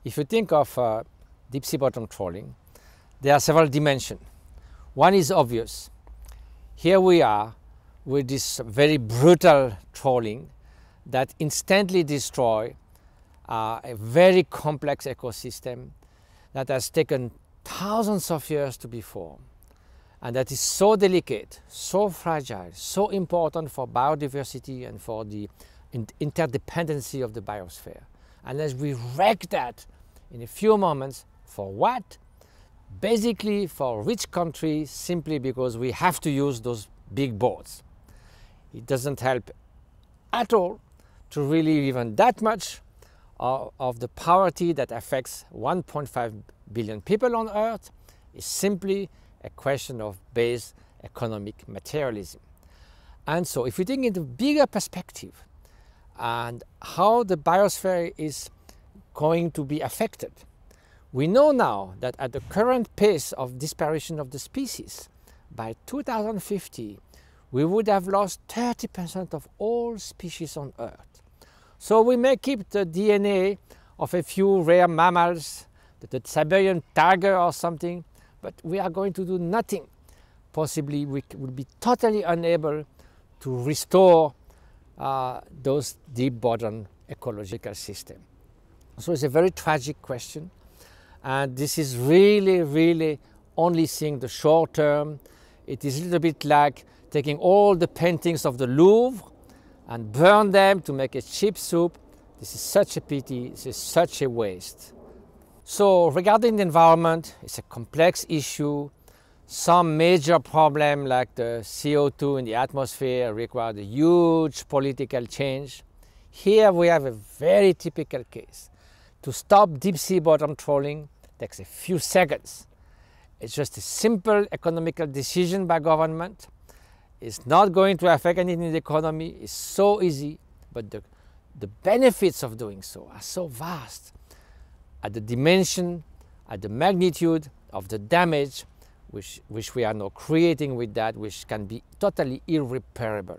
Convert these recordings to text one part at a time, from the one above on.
If you think of deep sea bottom trawling, there are several dimensions. One is obvious. Here we are with this very brutal trawling that instantly destroys a very complex ecosystem that has taken thousands of years to be formed, and that is so delicate, so fragile, so important for biodiversity and for the interdependency of the biosphere. Unless we wreck that in a few moments, for what? Basically for rich countries, simply because we have to use those big boats. It doesn't help at all to relieve even that much of the poverty that affects 1.5 billion people on Earth. Is simply a question of base economic materialism. And so if we think in the bigger perspective and how the biosphere is going to be affected, we know now that at the current pace of disparition of the species, by 2050, we would have lost 30% of all species on Earth. So we may keep the DNA of a few rare mammals, the Siberian tiger or something, but we are going to do nothing. Possibly we will be totally unable to restore those deep bottom ecological systems. So it's a very tragic question. And this is really only seeing the short term. It is a little bit like taking all the paintings of the Louvre and burn them to make a cheap soup. This is such a pity, this is such a waste. So regarding the environment, it's a complex issue. Some major problem like the CO2 in the atmosphere require a huge political change. Here we have a very typical case. To stop deep sea bottom trawling takes a few seconds. It's just a simple economical decision by government. It's not going to affect anything in the economy. It's so easy, but the benefits of doing so are so vast at the dimension, at the magnitude of the damage which we are now creating with that, which can be totally irreparable.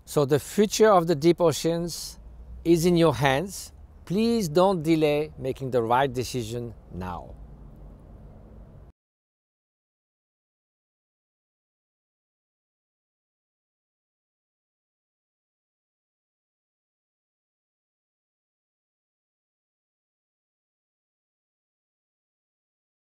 So the future of the deep oceans is in your hands. Please don't delay making the right decision now.